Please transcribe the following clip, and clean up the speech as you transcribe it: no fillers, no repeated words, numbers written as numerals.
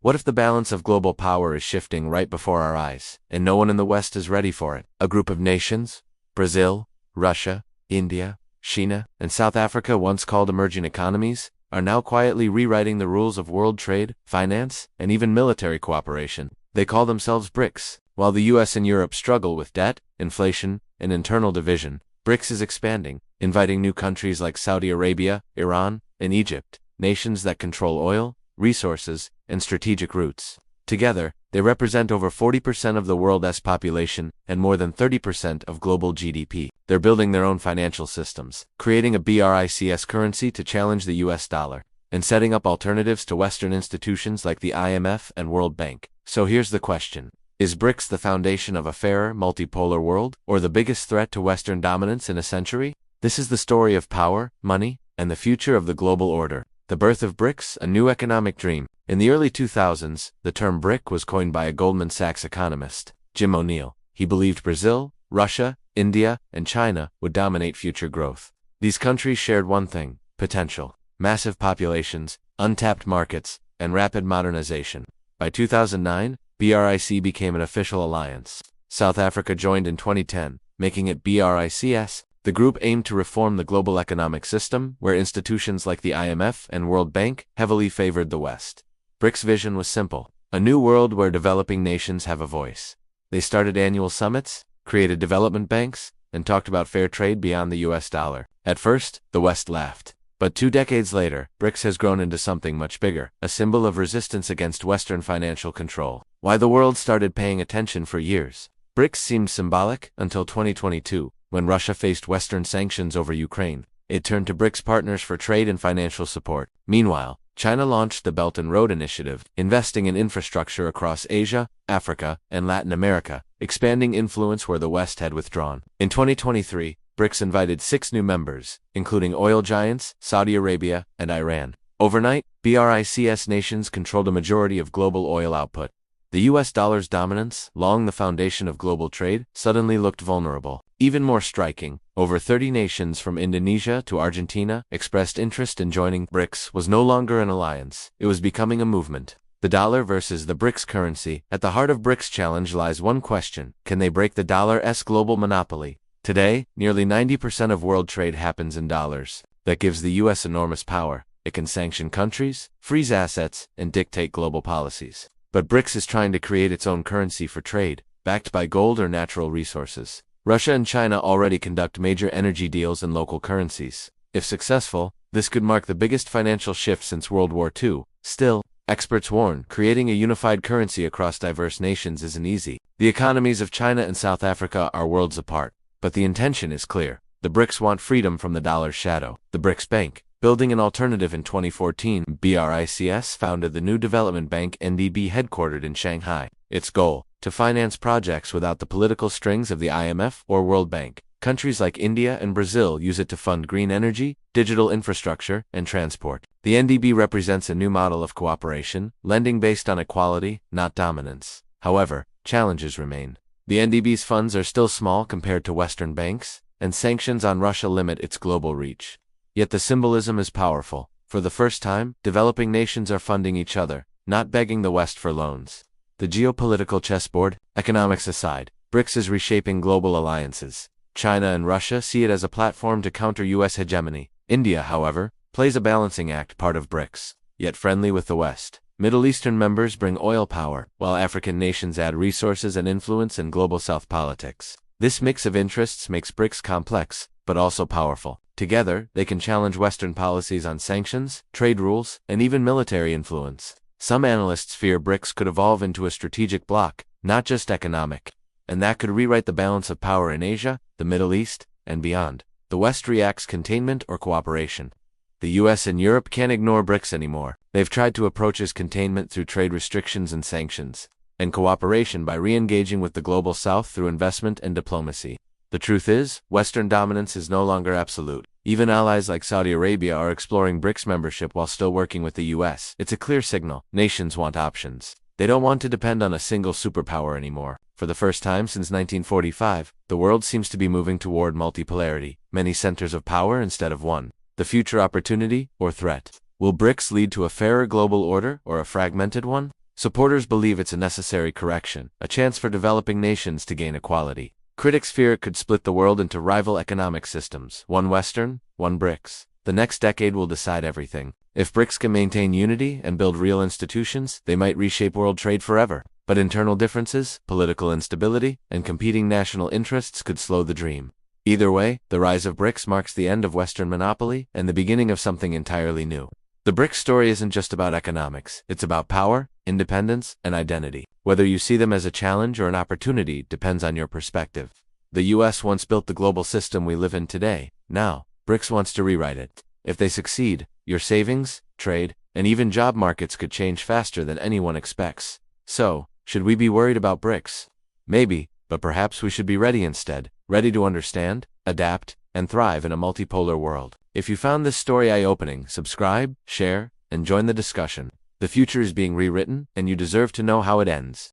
What if the balance of global power is shifting right before our eyes, and no one in the West is ready for it? A group of nations, Brazil, Russia, India, China, and South Africa, once called emerging economies, are now quietly rewriting the rules of world trade, finance, and even military cooperation. They call themselves BRICS. While the US and Europe struggle with debt, inflation, and internal division, BRICS is expanding, inviting new countries like Saudi Arabia, Iran, and Egypt, nations that control oil, resources, and strategic routes. Together, they represent over 40% of the world's population and more than 30% of global GDP. They're building their own financial systems, creating a BRICS currency to challenge the US dollar, and setting up alternatives to Western institutions like the IMF and World Bank. So here's the question. Is BRICS the foundation of a fairer, multipolar world, or the biggest threat to Western dominance in a century? This is the story of power, money, and the future of the global order. The birth of BRICS, a new economic dream. In the early 2000s, the term BRIC was coined by a Goldman Sachs economist, Jim O'Neill. He believed Brazil, Russia, India, and China would dominate future growth. These countries shared one thing: potential, massive populations, untapped markets, and rapid modernization. By 2009, BRIC became an official alliance. South Africa joined in 2010, making it BRICS. The group aimed to reform the global economic system, where institutions like the IMF and World Bank heavily favored the West. BRICS' vision was simple: a new world where developing nations have a voice. They started annual summits, created development banks, and talked about fair trade beyond the US dollar. At first, the West laughed. But 2 decades later, BRICS has grown into something much bigger, a symbol of resistance against Western financial control. Why the world started paying attention for years. BRICS seemed symbolic until 2022. When Russia faced Western sanctions over Ukraine, it turned to BRICS partners for trade and financial support. Meanwhile, China launched the Belt and Road Initiative, investing in infrastructure across Asia, Africa, and Latin America, expanding influence where the West had withdrawn. In 2023, BRICS invited 6 new members, including oil giants, Saudi Arabia, and Iran. Overnight, BRICS nations controlled a majority of global oil output. The US dollar's dominance, long the foundation of global trade, suddenly looked vulnerable. Even more striking, over 30 nations from Indonesia to Argentina expressed interest in joining. BRICS was no longer an alliance, it was becoming a movement. The dollar versus the BRICS currency. At the heart of BRICS challenge lies one question: can they break the dollar's global monopoly? Today, nearly 90% of world trade happens in dollars. That gives the US enormous power. It can sanction countries, freeze assets, and dictate global policies. But BRICS is trying to create its own currency for trade, backed by gold or natural resources. Russia and China already conduct major energy deals in local currencies. If successful, this could mark the biggest financial shift since World War II. Still, experts warn, creating a unified currency across diverse nations isn't easy. The economies of China and South Africa are worlds apart, but the intention is clear. The BRICS want freedom from the dollar's shadow. The BRICS Bank, building an alternative in 2014, BRICS founded the new development bank NDB headquartered in Shanghai. Its goal: to finance projects without the political strings of the IMF or World Bank. Countries like India and Brazil use it to fund green energy, digital infrastructure, and transport. The NDB represents a new model of cooperation, lending based on equality, not dominance. However, challenges remain. The NDB's funds are still small compared to Western banks, and sanctions on Russia limit its global reach. Yet the symbolism is powerful. For the first time, developing nations are funding each other, not begging the West for loans. The geopolitical chessboard, economics aside, BRICS is reshaping global alliances. China and Russia see it as a platform to counter US hegemony. India, however, plays a balancing act, part of BRICS, yet friendly with the West. Middle Eastern members bring oil power, while African nations add resources and influence in global South politics. This mix of interests makes BRICS complex, but also powerful. Together, they can challenge Western policies on sanctions, trade rules, and even military influence. Some analysts fear BRICS could evolve into a strategic bloc, not just economic, and that could rewrite the balance of power in Asia, the Middle East, and beyond. The West reacts: containment or cooperation. The US and Europe can't ignore BRICS anymore. They've tried to approach as containment through trade restrictions and sanctions, and cooperation by re-engaging with the global South through investment and diplomacy. The truth is, Western dominance is no longer absolute. Even allies like Saudi Arabia are exploring BRICS membership while still working with the US. It's a clear signal. Nations want options. They don't want to depend on a single superpower anymore. For the first time since 1945, the world seems to be moving toward multipolarity, many centers of power instead of one. The future: opportunity or threat? Will BRICS lead to a fairer global order or a fragmented one? Supporters believe it's a necessary correction, a chance for developing nations to gain equality. Critics fear it could split the world into rival economic systems, one Western, one BRICS. The next decade will decide everything. If BRICS can maintain unity and build real institutions, they might reshape world trade forever. But internal differences, political instability, and competing national interests could slow the dream. Either way, the rise of BRICS marks the end of Western monopoly and the beginning of something entirely new. The BRICS story isn't just about economics, it's about power, independence, and identity. Whether you see them as a challenge or an opportunity depends on your perspective. The US once built the global system we live in today. Now, BRICS wants to rewrite it. If they succeed, your savings, trade, and even job markets could change faster than anyone expects. So, should we be worried about BRICS? Maybe, but perhaps we should be ready instead, ready to understand, adapt, and thrive in a multipolar world. If you found this story eye-opening, subscribe, share, and join the discussion. The future is being rewritten, and you deserve to know how it ends.